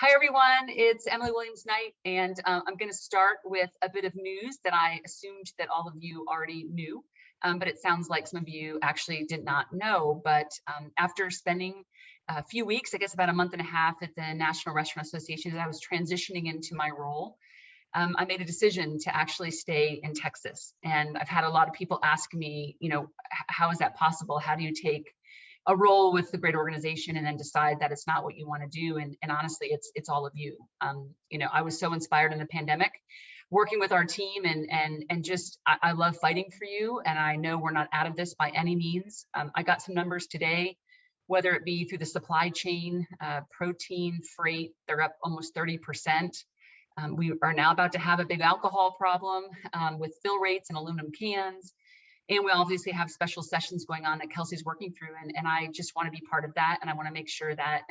Hi, everyone. It's Emily Williams-Knight, and I'm going to start with a bit of news that I assumed that all of you already knew, but it sounds like some of you actually did not know. But after spending a few weeks, I guess about a month and a half at the National Restaurant Association, as I was transitioning into my role, I made a decision to actually stay in Texas. And I've had a lot of people ask me, how is that possible? How do you take a role with the great organization and then decide that it's not what you want to do? And honestly, it's all of you. I was so inspired in the pandemic, working with our team, and just I love fighting for you. And I know we're not out of this by any means. I got some numbers today, whether it be through the supply chain, protein, freight, they're up almost 30%. We are now about to have a big alcohol problem with fill rates and aluminum cans. And we obviously have special sessions going on that Kelsey's working through. And I just want to be part of that. And I want to make sure that,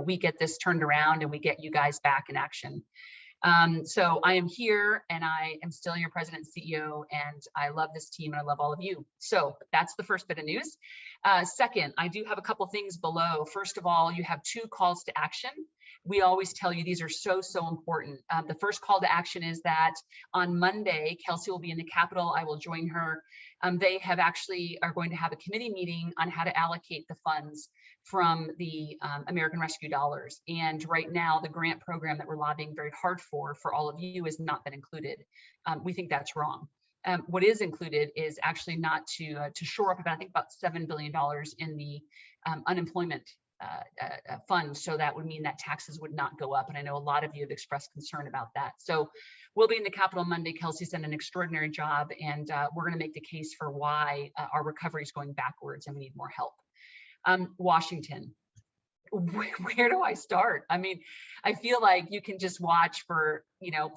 we get this turned around and we get you guys back in action. So I am here and I am still your president and CEO, and I love this team and I love all of you. So that's the first bit of news. Second, I do have a couple things below. First of all, you have 2 calls to action. We always tell you these are so important. The first call to action is that on Monday, Kelsey will be in the Capitol. I will join her. They are going to have a committee meeting on how to allocate the funds from the American Rescue dollars. And right now, the grant program that we're lobbying very hard for all of you has not been included. We think that's wrong. What is included is actually not to shore up about $7 billion in the unemployment fund. So that would mean that taxes would not go up. And I know a lot of you have expressed concern about that. So we'll be in the Capitol Monday. Kelsey's done an extraordinary job, and we're going to make the case for why our recovery is going backwards and we need more help. Washington. Where do I start? I mean, I feel like you can just watch for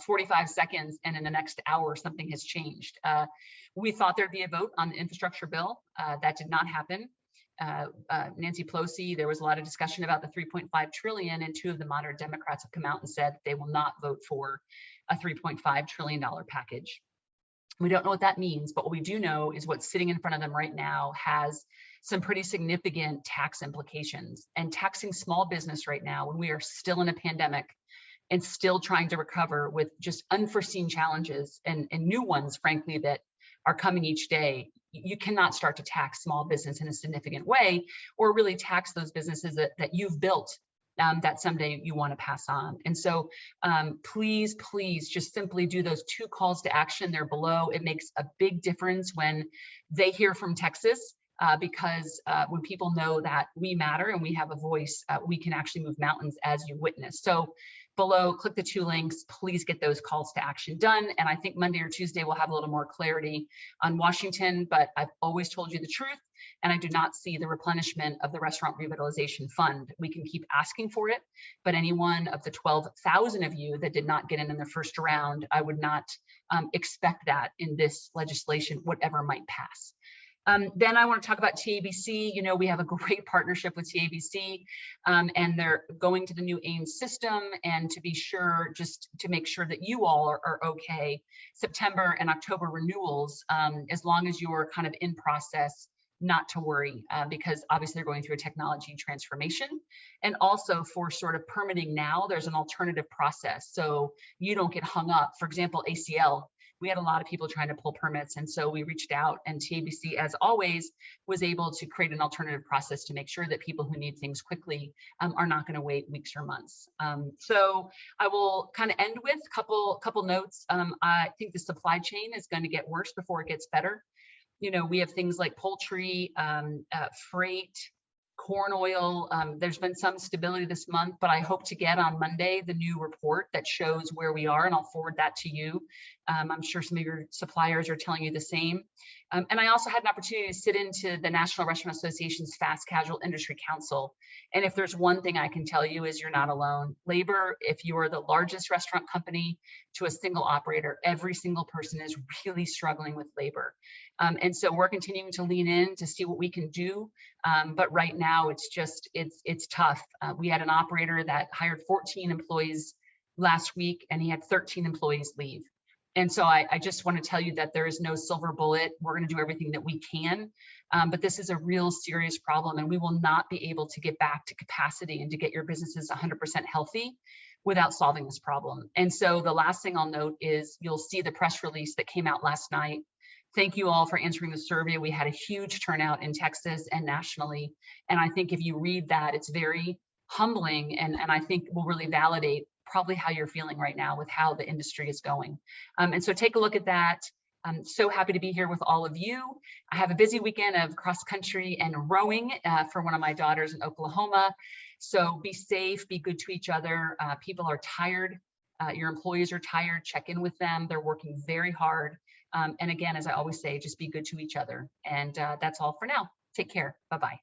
45 seconds and in the next hour something has changed. We thought there'd be a vote on the infrastructure bill. That did not happen. Nancy Pelosi, there was a lot of discussion about the $3.5 trillion, and 2 of the moderate Democrats have come out and said they will not vote for a $3.5 trillion package. We don't know what that means, but what we do know is what's sitting in front of them right now has some pretty significant tax implications. And taxing small business right now, when we are still in a pandemic and still trying to recover with just unforeseen challenges and new ones, frankly, that are coming each day, you cannot start to tax small business in a significant way, or really tax those businesses that you've built that someday you want to pass on. And so please just simply do those 2 calls to action. They're below. It makes a big difference when they hear from Texas, because when people know that we matter and we have a voice, we can actually move mountains, as you witnessed. So below, click the 2 links, please get those calls to action done. And I think Monday or Tuesday, we'll have a little more clarity on Washington, but I've always told you the truth. And I do not see the replenishment of the Restaurant Revitalization Fund. We can keep asking for it, but any one of the 12,000 of you that did not get in the first round, I would not expect that in this legislation, whatever might pass. Then I want to talk about TABC. We have a great partnership with TABC, and they're going to the new AIM system, and to be sure, just to make sure that you all are okay. September and October renewals, as long as you're kind of in process, not to worry, because obviously they're going through a technology transformation. And also for sort of permitting now, there's an alternative process. So you don't get hung up. For example, ACL, we had a lot of people trying to pull permits. And so we reached out, and TABC, as always, was able to create an alternative process to make sure that people who need things quickly are not going to wait weeks or months. So I will kind of end with a couple notes. I think the supply chain is going to get worse before it gets better. We have things like poultry, freight, corn oil. There's been some stability this month, but I hope to get on Monday the new report that shows where we are, and I'll forward that to you. I'm sure some of your suppliers are telling you the same. And I also had an opportunity to sit into the National Restaurant Association's Fast Casual Industry Council. And if there's one thing I can tell you is you're not alone. Labor, if you are the largest restaurant company to a single operator, every single person is really struggling with labor. And so we're continuing to lean in to see what we can do. But right now it's tough. We had an operator that hired 14 employees last week, and he had 13 employees leave. And so I just want to tell you that there is no silver bullet. We're going to do everything that we can, but this is a real serious problem, and we will not be able to get back to capacity and to get your businesses 100% healthy without solving this problem. And so the last thing I'll note is you'll see the press release that came out last night. Thank you all for answering the survey. We had a huge turnout in Texas and nationally. And I think if you read that, it's very humbling, and I think will really validate probably how you're feeling right now with how the industry is going. And so take a look at that. I'm so happy to be here with all of you. I have a busy weekend of cross country and rowing for one of my daughters in Oklahoma. So be safe, be good to each other. People are tired. Your employees are tired. Check in with them. They're working very hard. And again, as I always say, just be good to each other. And that's all for now. Take care. Bye-bye.